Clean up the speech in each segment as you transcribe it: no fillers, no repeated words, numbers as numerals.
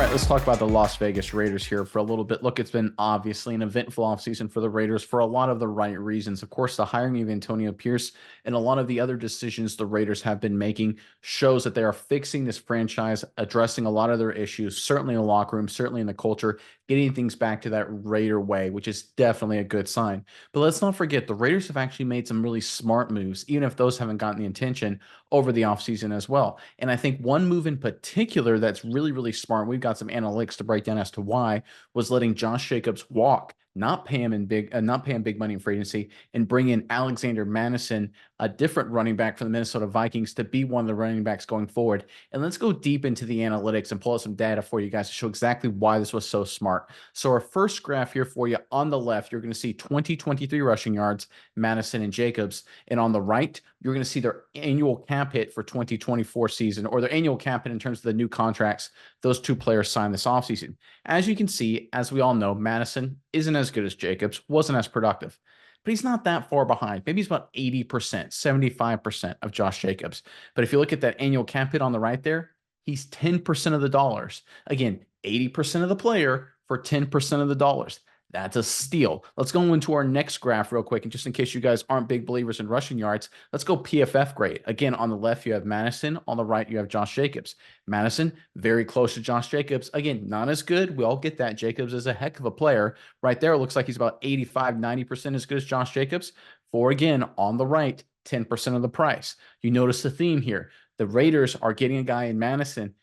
right, let's talk about the Las Vegas Raiders here for a little bit. Look, it's been obviously an eventful offseason for the Raiders for a lot of the right reasons. Of course, the hiring of Antonio Pierce and a lot of the other decisions the Raiders have been making shows that they are fixing this franchise, addressing a lot of their issues, certainly in the locker room, certainly in the culture, getting things back to that Raider way, which is definitely a good sign. But let's not forget, the Raiders have actually made some really smart moves, even if those haven't gotten the attention over the offseason as well. And I think one move in particular that's really, really smart, we've got some analytics to break down as to why, was letting Josh Jacobs walk, not pay him big money in free agency, and bring in Alexander Mattison, a different running back from the Minnesota Vikings, to be one of the running backs going forward. And let's go deep into the analytics and pull out some data for you guys to show exactly why this was so smart. So our first graph here for you on the left, you're going to see 2023 rushing yards, Mattison and Jacobs. And on the right, you're going to see their annual cap hit for 2024 season, or their annual cap hit in terms of the new contracts those two players signed this offseason. As you can see, as we all know, Mattison isn't as good as Jacobs, wasn't as productive, but he's not that far behind. Maybe he's about 80%, 75% of Josh Jacobs. But if you look at that annual cap hit on the right there, he's 10% of the dollars. Again, 80% of the player for 10% of the dollars. That's a steal. Let's go into our next graph real quick. And just in case you guys aren't big believers in rushing yards, let's go PFF grade. Again, on the left, you have Mattison. On the right, you have Josh Jacobs. Mattison, very close to Josh Jacobs. Again, not as good. We all get that. Jacobs is a heck of a player. Right there, it looks like he's about 85, 90% as good as Josh Jacobs. For, again, on the right, 10% of the price. You notice the theme here. The Raiders are getting a guy in Mattison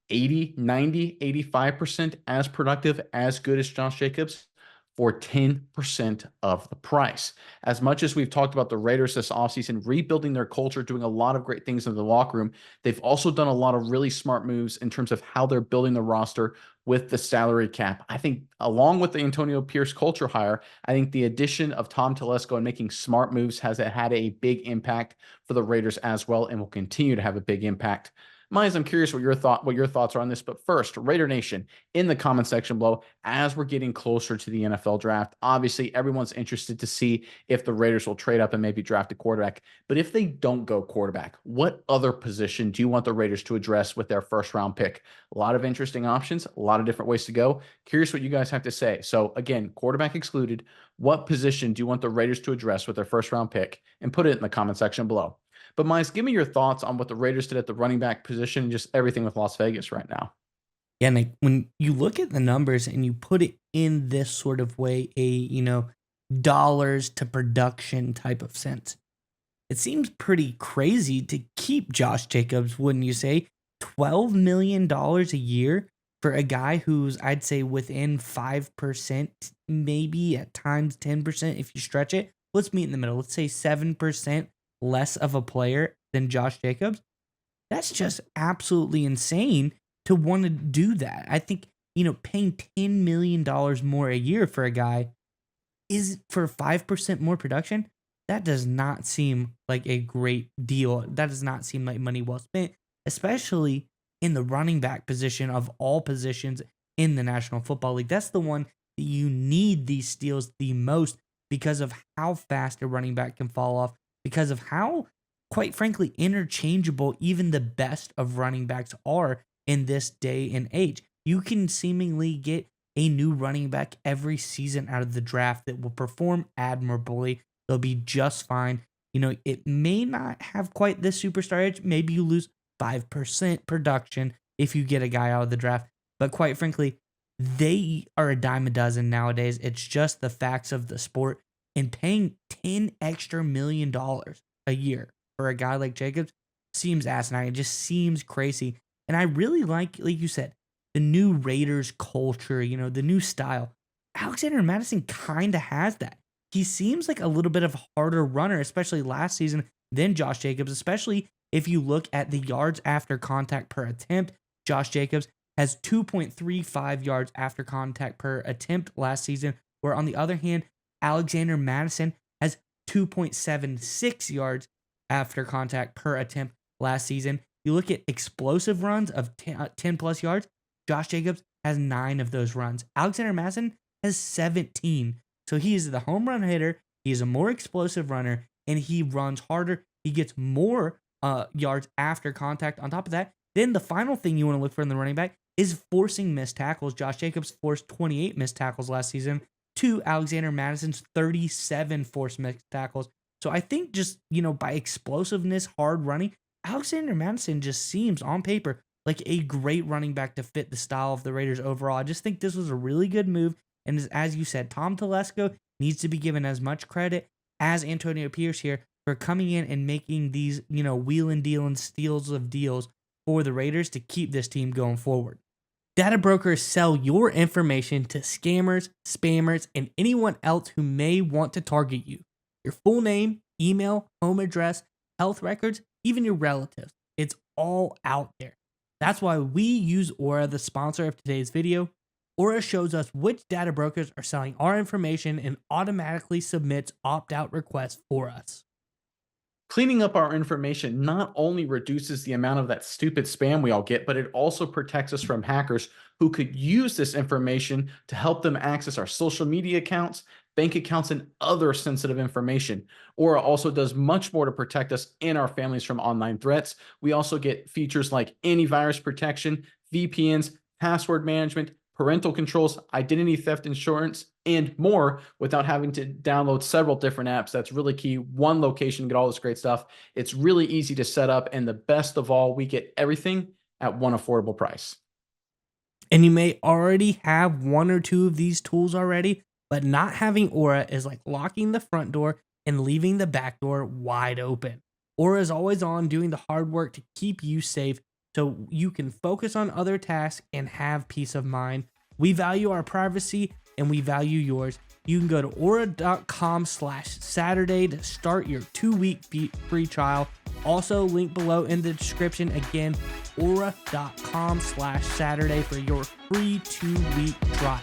80, 90, 85% as productive, as good as Josh Jacobs, for 10% of the price. As much as we've talked about the Raiders this offseason, rebuilding their culture, doing a lot of great things in the locker room, they've also done a lot of really smart moves in terms of how they're building the roster with the salary cap. I think along with the Antonio Pierce culture hire, I think the addition of Tom Telesco and making smart moves has had a big impact for the Raiders as well, and will continue to have a big impact. Miles, I'm curious what your thoughts are on this. But first, Raider Nation, in the comment section below, as we're getting closer to the NFL draft, obviously everyone's interested to see if the Raiders will trade up and maybe draft a quarterback. But if they don't go quarterback, what other position do you want the Raiders to address with their first round pick? A lot of interesting options, a lot of different ways to go. Curious what you guys have to say. So again, quarterback excluded. What position do you want the Raiders to address with their first round pick? And put it in the comment section below. But Miles, give me your thoughts on what the Raiders did at the running back position and just everything with Las Vegas right now. Yeah, and like when you look at the numbers and you put it in this sort of way, dollars to production type of sense, it seems pretty crazy to keep Josh Jacobs, wouldn't you say? $12 million a year for a guy who's, I'd say, within 5%, maybe at times 10% if you stretch it. Let's meet in the middle. Let's say 7% less of a player than Josh Jacobs. That's just absolutely insane to want to do that. I think, paying $10 million more a year for a guy is for 5% more production. That does not seem like a great deal. That does not seem like money well spent, especially in the running back position of all positions in the National Football League. That's the one that you need these steals the most because of how fast a running back can fall off, because of how, quite frankly, interchangeable even the best of running backs are in this day and age. You can seemingly get a new running back every season out of the draft that will perform admirably. They'll be just fine. It may not have quite this superstar edge. Maybe you lose 5% production if you get a guy out of the draft. But quite frankly, they are a dime a dozen nowadays. It's just the facts of the sport. And paying $10 extra million a year for a guy like Jacobs seems asinine. It just seems crazy. And I really like you said, the new Raiders culture, the new style. Alexander Mattison kind of has that. He seems like a little bit of a harder runner, especially last season, than Josh Jacobs, especially if you look at the yards after contact per attempt. Josh Jacobs has 2.35 yards after contact per attempt last season, where on the other hand, Alexander Mattison has 2.76 yards after contact per attempt last season. You look at explosive runs of 10 plus yards, Josh Jacobs has 9 of those runs. Alexander Mattison has 17. So he is the home run hitter. He is a more explosive runner, and he runs harder. He gets more yards after contact. On top of that, then the final thing you want to look for in the running back is forcing missed tackles. Josh Jacobs forced 28 missed tackles last season to Alexander Madison's 37 forced missed tackles. So I think just, by explosiveness, hard running, Alexander Mattison just seems on paper like a great running back to fit the style of the Raiders overall. I just think this was a really good move. And as you said, Tom Telesco needs to be given as much credit as Antonio Pierce here for coming in and making these, wheeling, dealing, steals of deals for the Raiders to keep this team going forward. Data brokers sell your information to scammers, spammers, and anyone else who may want to target you. Your full name, email, home address, health records, even your relatives. It's all out there. That's why we use Aura, the sponsor of today's video. Aura shows us which data brokers are selling our information and automatically submits opt-out requests for us. Cleaning up our information not only reduces the amount of that stupid spam we all get, but it also protects us from hackers who could use this information to help them access our social media accounts, bank accounts, and other sensitive information. Aura also does much more to protect us and our families from online threats. We also get features like antivirus protection, VPNs, password management, parental controls, identity theft insurance, and more without having to download several different apps. That's really key. One location, get all this great stuff. It's really easy to set up. And the best of all, we get everything at one affordable price. And you may already have one or two of these tools already, but not having Aura is like locking the front door and leaving the back door wide open. Aura is always on, doing the hard work to keep you safe so you can focus on other tasks and have peace of mind. We value our privacy and we value yours. You can go to aura.com/Saturday to start your 2-week free trial. Also, link below in the description. Again, aura.com/Saturday for your free 2-week trial.